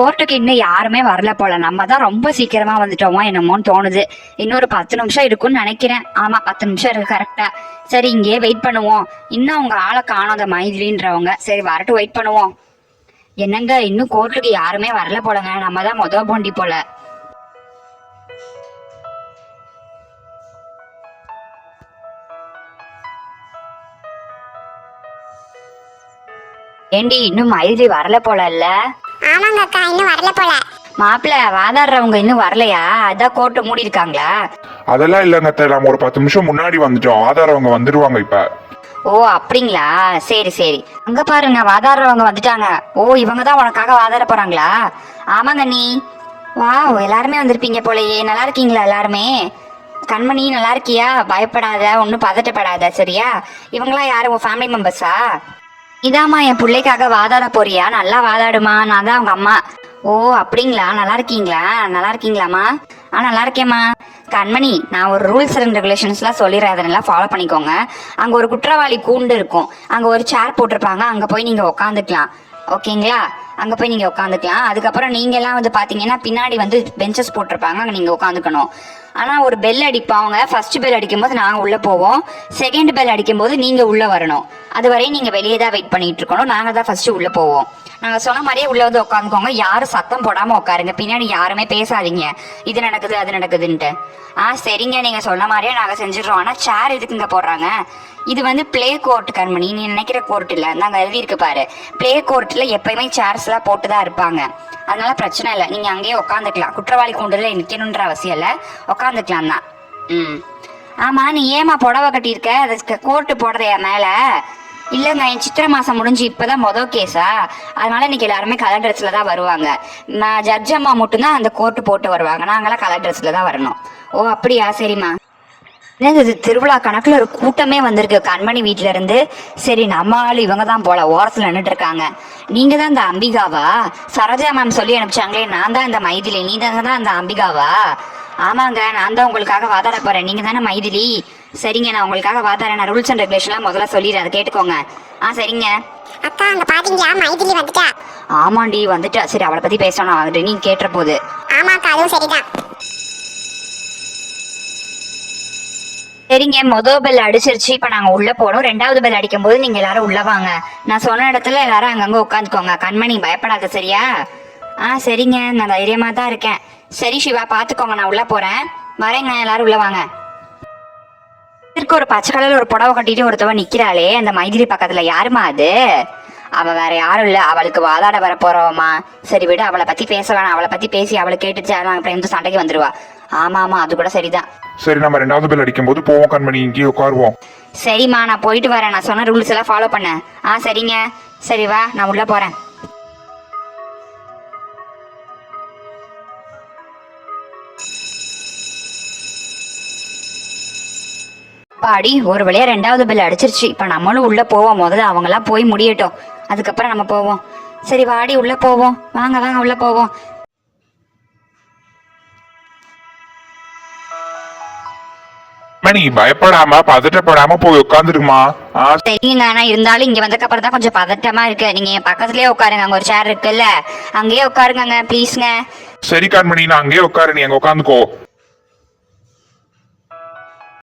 கோர்ட்டுக்கு இன்னும் யாருமே வரல போல. நம்ம தான் ரொம்ப சீக்கிரமா வந்துட்டோமோ என்னமோன்னு தோணுது. இன்னொரு 10 நிமிஷம் இருக்கும்னு நினைக்கிறேன். ஆமா, 10 நிமிஷம் இருக்கு கரெக்டா. சரி, இங்கேயே வெயிட் பண்ணுவோம். இன்னும் அவங்க ஆளை காணோம், அந்த மைதிலின்றவங்க. சரி, வரட்டும், வெயிட் பண்ணுவோம். என்னங்க, இன்னும் கோர்ட்டுக்கு யாருமே வரல போலங்க. நம்ம தான் மொத போண்டி போல. ஏண்டி, இன்னும் மைதிலி வரல போல இல்ல? ஆமாங்க அக்கா, இன்னும் வரல போல. மாப்பிள்ள, வாதாடுறவங்க இன்னும் வரலையா? அதான் கோர்ட்டை மூடி இருக்காங்களா? அதெல்லாம் இல்லைங்க அத்தை, நம்ம ஒரு 10 நிமிஷம் முன்னாடி வந்துட்டோம். ஆதாரவங்க வந்துருவாங்க இப்ப. ஓ, அப்படிங்களா? சரி சரி. அங்க பாருங்க, வாதாடுறவங்க வந்துட்டாங்க. ஓ, இவங்க தான் உனக்காக வாதாட போறாங்களா? ஆமாங்க நீ. வா, எல்லாருமே வந்திருப்பீங்க போலயே. நல்லா இருக்கீங்களா எல்லாருமே? கண்மணி, நல்லா இருக்கியா? பயப்படாத, ஒன்றும் பதட்டப்படாத, சரியா? இவங்களாம் யாரும் உன் ஃபேமிலி மெம்பர்ஸா? இதாம்மா, என் பிள்ளைக்காக வாதாட போறியா? நல்லா வாதாடுமா, நான் தான் அவங்க அம்மா. ஓ, அப்படிங்களா? நல்லா இருக்கீங்களா? நல்லா இருக்கீங்களாம்மா? நல்லா இருக்கேம்மா. கண்மணி, நான் ஒரு ரூல்ஸ் அண்ட் ரெகுலேஷன்ஸ்லாம் சொல்லிடுறேன், அதெல்லாம் ஃபாலோ பண்ணிக்கோங்க. அங்கே ஒரு குற்றவாளி கூண்டு இருக்கும், அங்கே ஒரு சேர் போட்டிருப்பாங்க, அங்கே போய் நீங்கள் உட்காந்துக்கலாம். ஓகேங்களா? அங்கே போய் நீங்கள் உட்காந்துக்கலாம். அதுக்கப்புறம் நீங்கள்லாம் வந்து பார்த்தீங்கன்னா பின்னாடி வந்து பெஞ்சஸ் போட்டிருப்பாங்க, அங்கே நீங்கள் உட்காந்துக்கணும். ஆனால் ஒரு பெல் அடிப்பாங்க. ஃபர்ஸ்ட் பெல் அடிக்கும்போது நாங்கள் உள்ளே போவோம், செகண்ட் பெல் அடிக்கும்போது நீங்கள் உள்ளே வரணும். அது வரையும் நீங்கள் வெளியே தான் வெயிட் பண்ணிட்டு இருக்கணும். நாங்கள் தான் ஃபர்ஸ்ட் உள்ளே போவோம். நாங்கள் சொன்ன மாதிரியே உள்ளே வந்து உட்காந்துக்கோங்க. யாரும் சத்தம் போடாமல் உட்காருங்க. பின்னாடி யாருமே பேசாதீங்க, இது நடக்குது அது நடக்குதுன்ட்டு. சரிங்க, நீங்கள் சொன்ன மாதிரியே நாங்கள் செஞ்சிடறோம். ஆனால் சேர் எதுக்கு இங்கே போடுறாங்க? இது வந்து பிளே கோர்ட் கண்மணி, நீ நினைக்கிற கோர்ட் இல்லை. நாங்கள் எழுதியிருக்கு பாரு, பிளே கோர்ட்டில் எப்பயுமே சேர்ஸ்லாம் போட்டு தான் இருப்பாங்க. அதனால பிரச்சனை இல்லை, நீங்கள் அங்கேயே உட்காந்துக்கலாம். குற்றவாளி கூண்டில் நிற்கணுன்ற அவசியம் இல்லை, உட்காந்துக்கலாம் தான். ஆமாம், நீ ஏமா புடவை கட்டியிருக்க? அது கோர்ட்டு போடுறியா மேலே? இல்லைங்க, என் சித்திரை மாதம் முடிஞ்சு இப்போதான் மொதல் கேஸா, அதனால இன்னைக்கு எல்லாருமே கலர் ட்ரெஸ்ஸில் தான் வருவாங்க. நான் ஜட்ஜ் அம்மா மட்டும்தான் அந்த கோர்ட்டு போட்டு வருவாங்க, நாங்களாம் கலர் ட்ரெஸ்ஸில் தான் வரணும். ஓ, அப்படியா? சரிம்மா. என்னது, திருவிழா கணக்கில் ஒரு கூட்டமே வந்திருக்கு கண்மணி வீட்டில இருந்து. சரி, நம்ம ஆள் இவங்க தான் போல ஓரத்தில் நின்றுட்டு இருக்காங்க. நீங்க தான் இந்த அம்பிகாவா? சரோஜா மேம் சொல்லி அனுப்பிச்சாங்களே, நான் தான் இந்த மைதிலி, நீ தான் அந்த அம்பிகாவா? ஆமாங்க, நான் தான் உங்களுக்காக வாதாட போறேன். நீங்க தானே மைதிலி? சரிங்க, நான் உங்களுக்காக வாதாட. நான் ரூல்ஸ் அண்ட் ரெகுலேஷன்லாம் முதல்ல சொல்லிடுறேன், அதை கேட்டுக்கோங்க. சரிங்க அக்கா, அங்க பாத்தீங்களா, மைதிலி வந்துட்டா. ஆமாண்டி, வந்துட்டா. சரி, அவளை பத்தி பேசணும், நீ கேட்டுற போது. ஆமாக்கா, அதுவும் சரிதான். சரிங்க, மொதல் பெல் அடிச்சிருச்சு. இப்ப நாங்க உள்ள போனோம். 2வது பெல் அடிக்கும் போது நீங்க எல்லாரும் உள்ள வாங்க. நான் சொன்ன இடத்துல எல்லாரும் அங்கங்க உட்காந்துக்கோங்க. கண்மணி, பயப்படாத, சரியா? சரிங்க, நான் தைரியமா தான் இருக்கேன். சரி சிவா, பாத்துக்கோங்க, நான் உள்ள போறேன். வரேங்க, எல்லாரும் உள்ள வாங்க. இதற்கு ஒரு பச்சை கலர்ல ஒரு புடவை கட்டிட்டு ஒருத்தவ நிக்கிறாளே, அந்த மைதிலி பக்கத்துல, யாருமா அது? அவ வேற யாரும் இல்ல, அவளுக்கு வாதாட வர போறவமா. சரி விடு, அவளை பத்தி பேச வேணாம். அவளை பத்தி பேசி அவளை கேட்டுச்சு அப்புறம் எந்த சண்டைக்கு வந்துருவா. ஆமா, அது கூட சரிதான். சரி, நம்ம 2வது பெல் அடிக்கும் போது போவோம் கண்மணி, இங்கேயே உட்காருவோம். சரிம்மா, நான் போயிட்டு வரேன். நான் சொன்ன ரூல்ஸ் எல்லாம் ஃபாலோ பண்ண. சரிங்க. சரி வா, நான் உள்ள போறேன். பாடி, ஒரு வழியா 2வது பெல் அடிச்சிருச்சு. இப்ப நம்மளும் உள்ள போவோம். முதல்ல அவங்க எல்லாம் போய் முடியட்டும், அதுக்கப்புறம் நம்ம போவோம். சரி வாடி, உள்ள போவோம். வாங்க வாங்க, உள்ள போவோம். மணி, பயப்படாம பதட்டப்படாம போய் உட்காந்துருக்குமா? சரிங்க, ஆனா இருந்தாலும் இங்க வந்ததுக்கு அப்புறம் தான் கொஞ்சம் பதட்டமா இருக்கு. நீங்க என் பக்கத்துலயே உட்காருங்க, அங்க ஒரு சேர் இருக்குல்ல, அங்கேயே உட்காருங்க ப்ளீஸ்ங்க. சரி கண்மணி, நான் அங்கேயே உட்காரு, நீ அங்க உட்காந்துக்கோ.